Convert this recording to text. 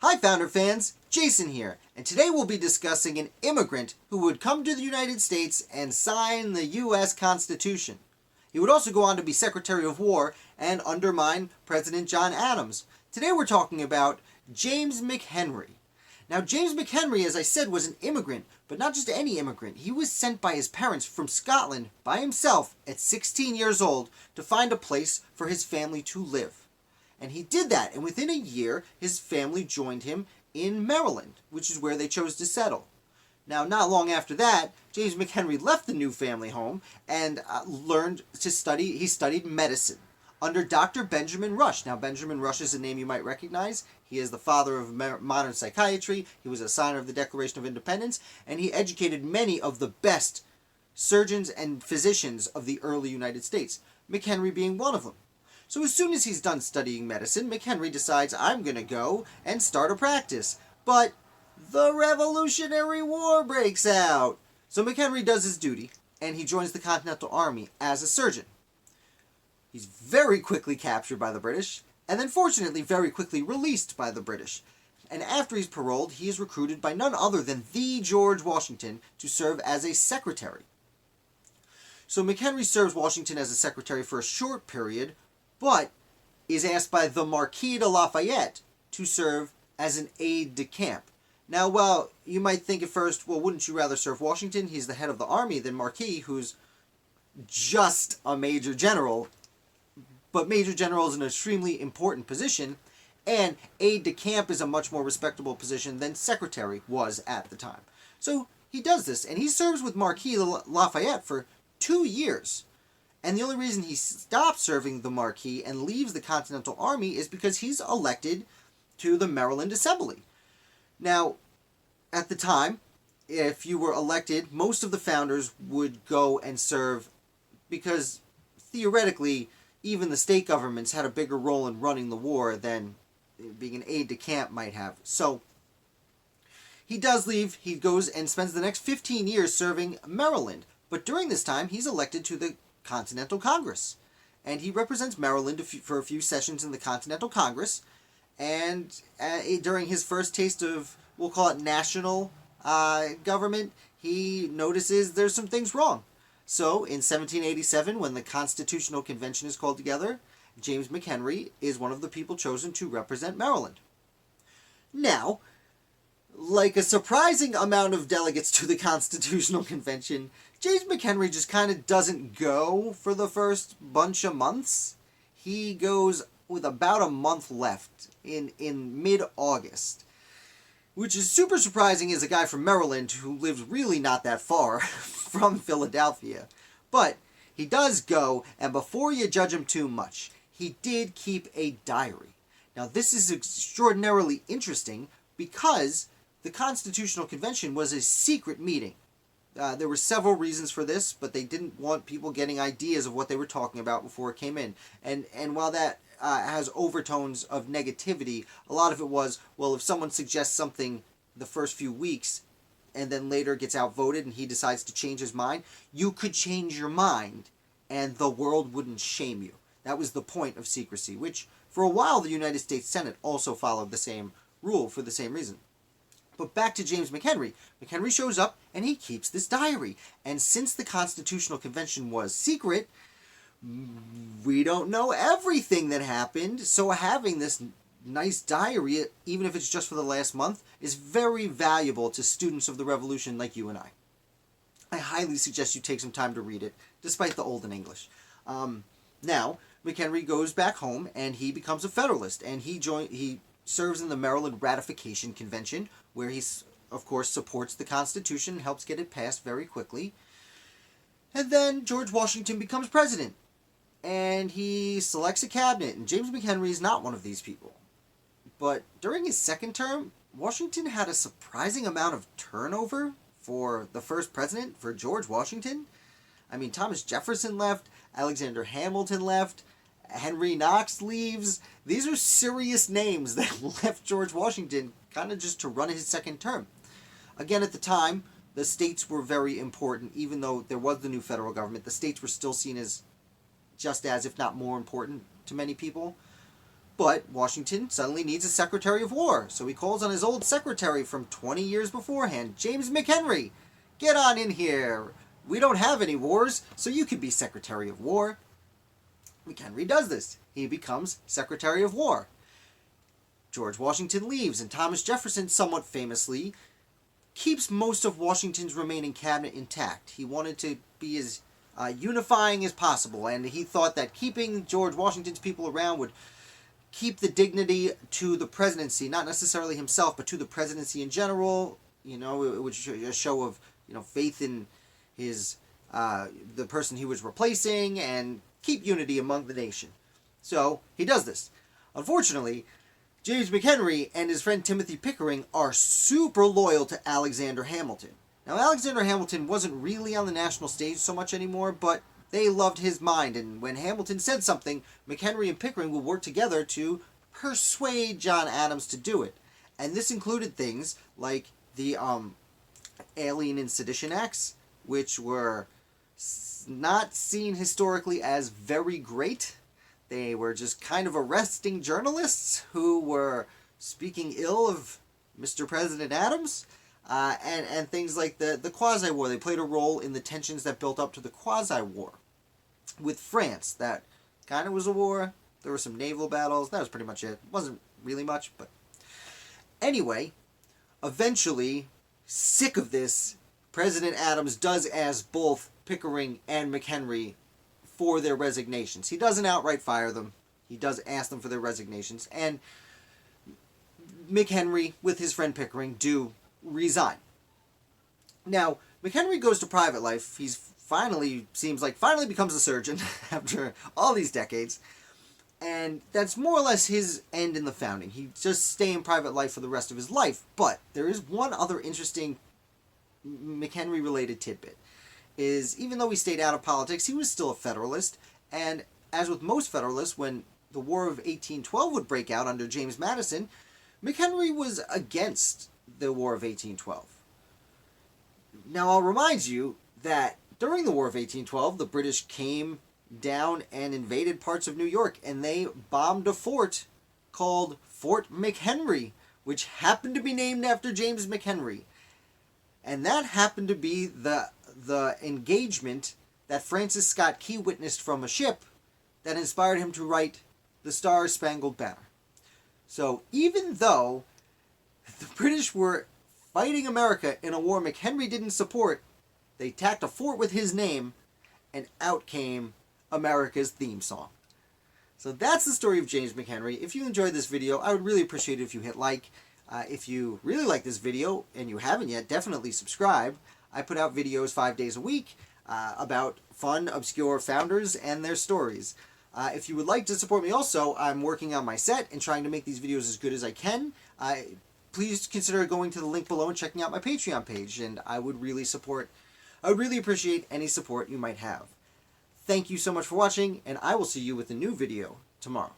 Hi Founder fans, Jason here, and today we'll be discussing an immigrant who would come to the United States and sign the U.S. Constitution. He would also go on to be Secretary of War and undermine President John Adams. Today we're talking about James McHenry. Now James McHenry, as I said, was an immigrant, but not just any immigrant. He was sent by his parents from Scotland by himself at 16 years old to find a place for his family to live. And he did that, and within a year, his family joined him in Maryland, which is where they chose to settle. Now, not long after that, James McHenry left the new family home and learned to study. He studied medicine under Dr. Benjamin Rush. Now, Benjamin Rush is a name you might recognize. He is the father of modern psychiatry. He was a signer of the Declaration of Independence, and he educated many of the best surgeons and physicians of the early United States, McHenry being one of them. So as soon as he's done studying medicine, McHenry decides, I'm going to go and start a practice. But the Revolutionary War breaks out. So McHenry does his duty, and he joins the Continental Army as a surgeon. He's very quickly captured by the British, and then fortunately very quickly released by the British. And after he's paroled, he is recruited by none other than the George Washington to serve as a secretary. So McHenry serves Washington as a secretary for a short period, but is asked by the Marquis de Lafayette to serve as an aide-de-camp. Now, well, you might think at first, well, wouldn't you rather serve Washington? He's the head of the army than Marquis, who's just a major general. But major general is an extremely important position, and aide-de-camp is a much more respectable position than secretary was at the time. So he does this, and he serves with Marquis de Lafayette for 2 years. And the only reason he stops serving the Marquis and leaves the Continental Army is because he's elected to the Maryland Assembly. Now, at the time, if you were elected, most of the founders would go and serve because, theoretically, even the state governments had a bigger role in running the war than being an aide-de-camp might have. So, he does leave. He goes and spends the next 15 years serving Maryland. But during this time, he's elected to the Continental Congress, and he represents Maryland for a few sessions in the Continental Congress, and during his first taste of, we'll call it national government, he notices there's some things wrong. So in 1787, when the Constitutional Convention is called together, James McHenry is one of the people chosen to represent Maryland. Now, like a surprising amount of delegates to the Constitutional Convention, James McHenry just kind of doesn't go for the first bunch of months. He goes with about a month left in mid-August, which is super surprising as a guy from Maryland who lives really not that far from Philadelphia. But he does go, and before you judge him too much, he did keep a diary. Now this is extraordinarily interesting because the Constitutional Convention was a secret meeting. There were several reasons for this, but they didn't want people getting ideas of what they were talking about before it came in. And while that has overtones of negativity, a lot of it was, well, if someone suggests something the first few weeks and then later gets outvoted and he decides to change his mind, you could change your mind and the world wouldn't shame you. That was the point of secrecy, which for a while the United States Senate also followed the same rule for the same reason. But back to James McHenry. McHenry shows up and he keeps this diary. And since the Constitutional Convention was secret, we don't know everything that happened. So having this nice diary, even if it's just for the last month, is very valuable to students of the Revolution like you and I. I highly suggest you take some time to read it, despite the old in English. Now, McHenry goes back home and he becomes a Federalist. And he serves in the Maryland Ratification Convention, where he, of course, supports the Constitution and helps get it passed very quickly. And then George Washington becomes president, and he selects a cabinet, and James McHenry is not one of these people. But during his second term, Washington had a surprising amount of turnover for the first president, for George Washington. I mean, Thomas Jefferson left, Alexander Hamilton left, Henry Knox leaves. These are serious names that left George Washington kind of just to run his second term. Again, at the time, the states were very important. Even though there was the new federal government, the states were still seen as just as, if not more important to many people. But Washington suddenly needs a Secretary of War, so he calls on his old secretary from 20 years beforehand, James McHenry. Get on in here. We don't have any wars, so you can be Secretary of War. McHenry does this. He becomes Secretary of War. George Washington leaves, and Thomas Jefferson, somewhat famously, keeps most of Washington's remaining cabinet intact. He wanted to be as unifying as possible, and he thought that keeping George Washington's people around would keep the dignity to the presidency, not necessarily himself, but to the presidency in general. You know, it would show a show of, you know, faith in his the person he was replacing, and keep unity among the nation. So he does this. Unfortunately, James McHenry and his friend Timothy Pickering are super loyal to Alexander Hamilton. Now, Alexander Hamilton wasn't really on the national stage so much anymore, but they loved his mind, and when Hamilton said something, McHenry and Pickering would work together to persuade John Adams to do it. And this included things like the Alien and Sedition Acts, which were not seen historically as very great. They were just kind of arresting journalists who were speaking ill of Mr. President Adams, and things like the Quasi-War. They played a role in the tensions that built up to the Quasi-War with France. That kind of was a war. There were some naval battles. That was pretty much it. Wasn't really much, but anyway, eventually, sick of this, President Adams does ask both Pickering and McHenry for their resignations. He doesn't outright fire them. He does ask them for their resignations, and McHenry, with his friend Pickering, do resign. Now, McHenry goes to private life. He's finally becomes a surgeon after all these decades, and that's more or less his end in the founding. He just stay in private life for the rest of his life. But there is one other interesting McHenry-related tidbit, is even though he stayed out of politics, he was still a Federalist, and as with most Federalists, when the War of 1812 would break out under James Madison, McHenry was against the War of 1812. Now, I'll remind you that during the War of 1812, the British came down and invaded parts of New York, and they bombed a fort called Fort McHenry, which happened to be named after James McHenry. And that happened to be the engagement that Francis Scott Key witnessed from a ship that inspired him to write the Star-Spangled Banner. So even though the British were fighting America in a war McHenry didn't support, they tacked a fort with his name, and out came America's theme song. So that's the story of James McHenry. If you enjoyed this video, I would really appreciate it if you hit like. If you really like this video, and you haven't yet, definitely subscribe. I put out videos 5 days a week about fun, obscure founders and their stories. If you would like to support me also, I'm working on my set and trying to make these videos as good as I can. Please consider going to the link below and checking out my Patreon page, and I would really appreciate any support you might have. Thank you so much for watching, and I will see you with a new video tomorrow.